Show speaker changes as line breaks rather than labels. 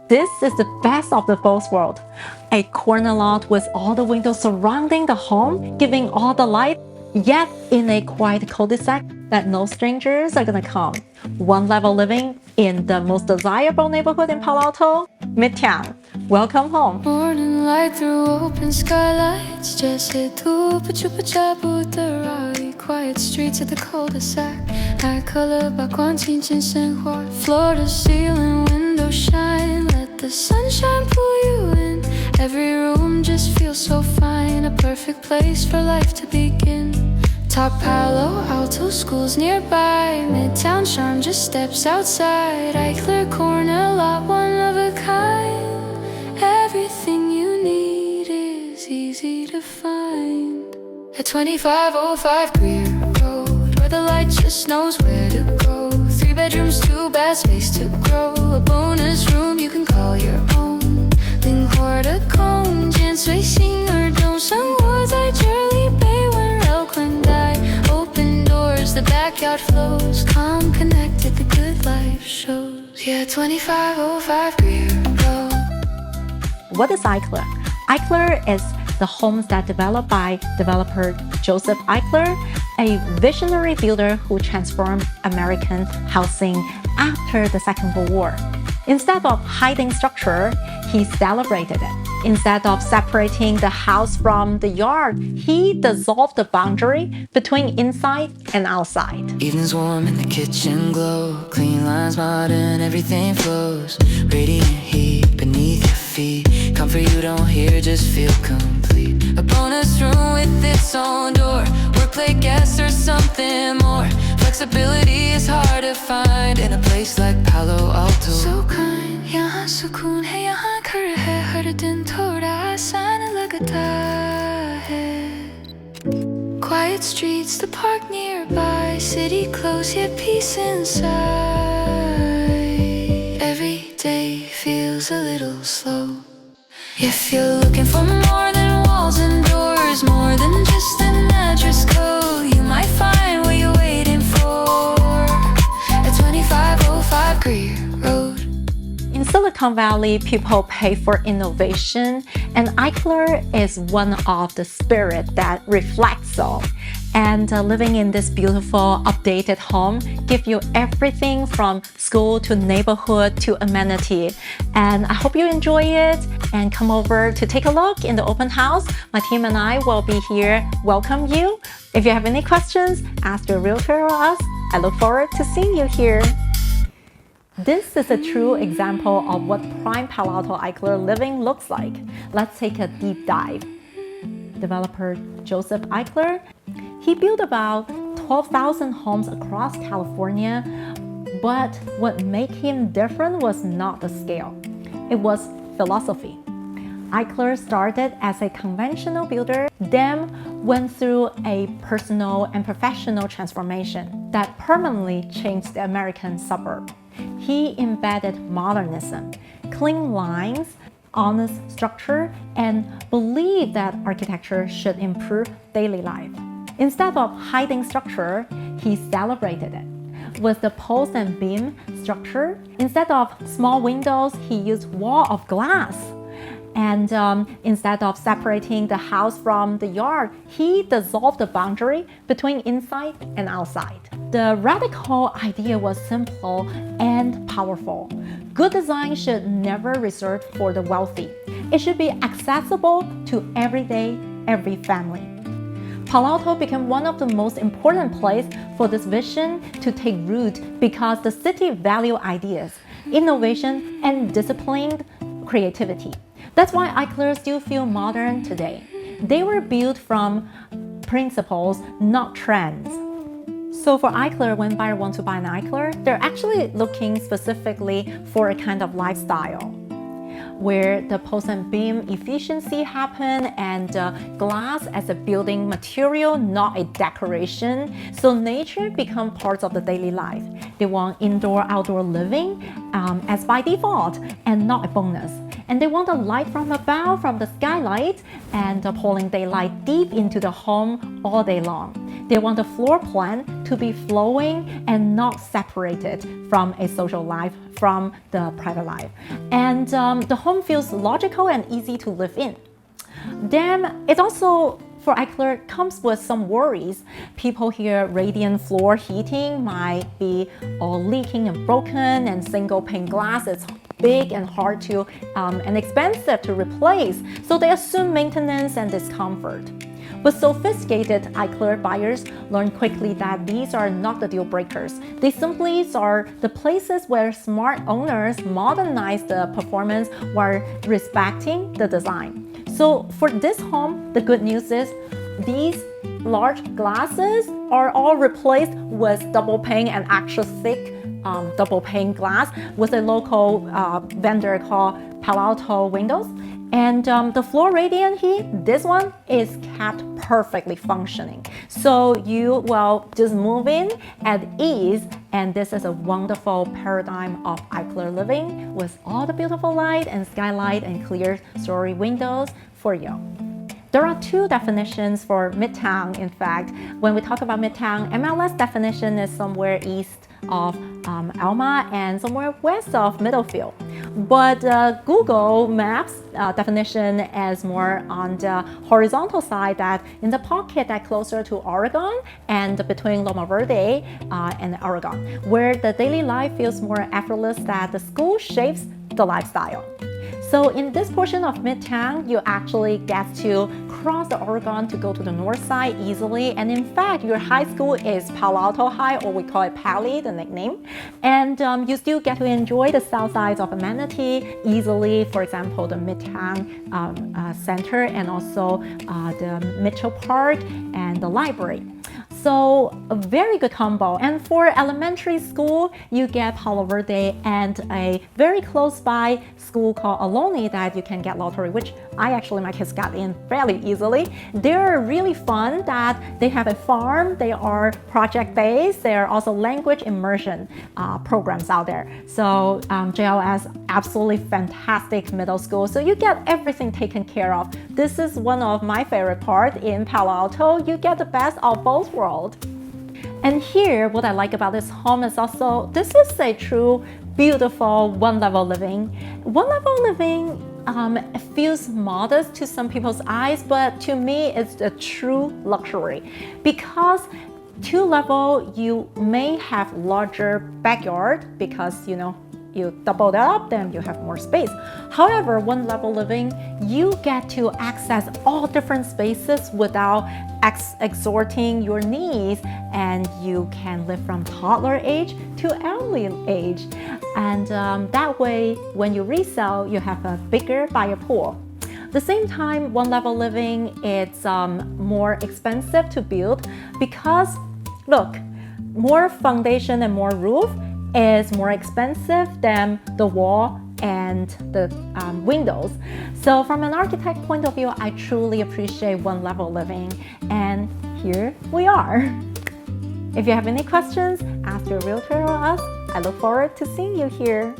This is the best of the both worlds. A corner lot with all the windows surrounding the home, giving all the light, yet in a quiet cul-de-sac that no strangers are gonna come. One level living in the most desirable neighborhood in Palo Alto, Midtown. Welcome home.
Morning light through open skylights. Jesse tu pachupa chabu the quiet streets of the cul-de-sac. High color 把光轻轻生活 floor to ceiling window shine. Let the sunshine pull you in. Every room just feels so fine. A perfect place for life to begin. Top Palo Alto schools nearby. Midtown charm just steps outside. Eichler corner lot, one of a kind. Everything you need is easy to find. At 2505 Greer Road, where the light just knows where to go. 3 bedrooms, 2 baths, space to grow. A bonus room you can call your own. 灵活的空间随心而动，生活在这里被温柔款待。Open doors, the backyard flows, calm connected, the good life shows. Yeah, 2505 Greer Road.
What is Eichler? Eichler is the homes that developed by developer Joseph Eichler, a visionary builder who transformed American housing after the Second World War. Instead of hiding structure, he celebrated it. Instead of separating the house from the yard, he dissolved the boundary between inside and outside.
Evenings warm in the kitchen glow. Clean lines, modern, everything flows. Radiant heat beneath your feet. Comfort you don't hear, just feel complete. A bonus room with its own door. Workplace guests or something more. Flexibility is hard to find in a place like Palo Alto. So kind, यहाँ सुकून है, यहाँ घर है, हर दिन थोड़ा आसान लगता है. Quiet streets, the park nearby, city close yet peace inside. Every day feels a little slow. If you're looking for more than walls and doors, more than just an address code, you might find what you're waiting for at 2505 Greer Road.
In Silicon Valley, people pay for innovation, and Eichler is one of the spirit that reflects so. And living in this beautiful, updated home gives you everything from school to neighborhood to amenity. And I hope you enjoy it and come over to take a look in the open house. My team and I will be here, welcome you. If you have any questions, ask your realtor or us. I look forward to seeing you here. This is a true example of what prime Palo Alto Eichler living looks like. Let's take a deep dive. Developer Joseph Eichler, he built about 12,000 homes across California, but what made him different was not the scale. It was philosophy. Eichler started as a conventional builder, then went through a personal and professional transformation that permanently changed the American suburb. He embedded modernism, clean lines, honest structure, and believed that architecture should improve daily life. Instead of hiding structure, he celebrated it. With the post and beam structure, instead of small windows, he used wall of glass. And instead of separating the house from the yard, he dissolved the boundary between inside and outside. The radical idea was simple and powerful. Good design should never reserve for the wealthy. It should be accessible to every family. Palo Alto became one of the most important places for this vision to take root because the city valued ideas, innovation, and disciplined creativity. That's why Eichler still feel modern today. They were built from principles, not trends. So for Eichler, when buyers want to buy an Eichler, they're actually looking specifically for a kind of lifestyle where the post and beam efficiency happen and glass as a building material, not a decoration. So nature become parts of the daily life. They want indoor-outdoor living as by default and not a bonus. And they want the light from above, from the skylights, and pulling daylight deep into the home all day long. They want the floor plan to be flowing and not separated from a social life, from the private life. And the home feels logical and easy to live in. Then it also, for Eichler, comes with some worries. People hear radiant floor heating might be all leaking and broken, and single pane glass is big and hard to and expensive to replace. So they assume maintenance and discomfort. But sophisticated Eichler buyers learn quickly that these are not the deal breakers. They simply are the places where smart owners modernize the performance while respecting the design. So for this home, the good news is these large glasses are all replaced with double pane and extra thick double pane glass with a local vendor called Palo Alto windows. And the floor radiant heat, this one is kept perfectly functioning. So you will just move in at ease, and this is a wonderful paradigm of Eichler living with all the beautiful light and skylight and clear story windows for you. There are two definitions for Midtown. In fact, when we talk about Midtown, MLS definition is somewhere east of Alma and somewhere west of Middlefield. But Google Maps definition is more on the horizontal side, that in the pocket that closer to Oregon and between Loma Verde and Oregon, where the daily life feels more effortless, that the school shapes the lifestyle. So in this portion of Midtown, you actually get to cross the Oregon to go to the north side easily. And in fact, your high school is Palo Alto High, or we call it Pali, the nickname. And you still get to enjoy the south sides of amenity easily. For example, the Midtown Center, and also the Mitchell Park and the library. So a very good combo. And for elementary school, you get Palo Verde and a very close by school called Ohlone that you can get lottery, which my kids got in fairly easily. They're really fun that they have a farm, they are project-based, there are also language immersion programs out there. So JLS, absolutely fantastic middle school. So you get everything taken care of. This is one of my favorite parts in Palo Alto. You get the best of both worlds. And here, what I like about this home is also, this is a true, beautiful one-level living. One-level living feels modest to some people's eyes, but to me, it's a true luxury. Because two-level, you may have larger backyard because, you double that up, then you have more space. However, one-level living, you get to access all different spaces without exhorting your needs, and you can live from toddler age to elderly age. And that way, when you resell, you have a bigger buyer pool. At the same time, one-level living, it's more expensive to build because, look, more foundation and more roof is more expensive than the wall and the windows. So from an architect point of view, I truly appreciate one-level living, and here we are. If you have any questions, ask your realtor or us. I look forward to seeing you here.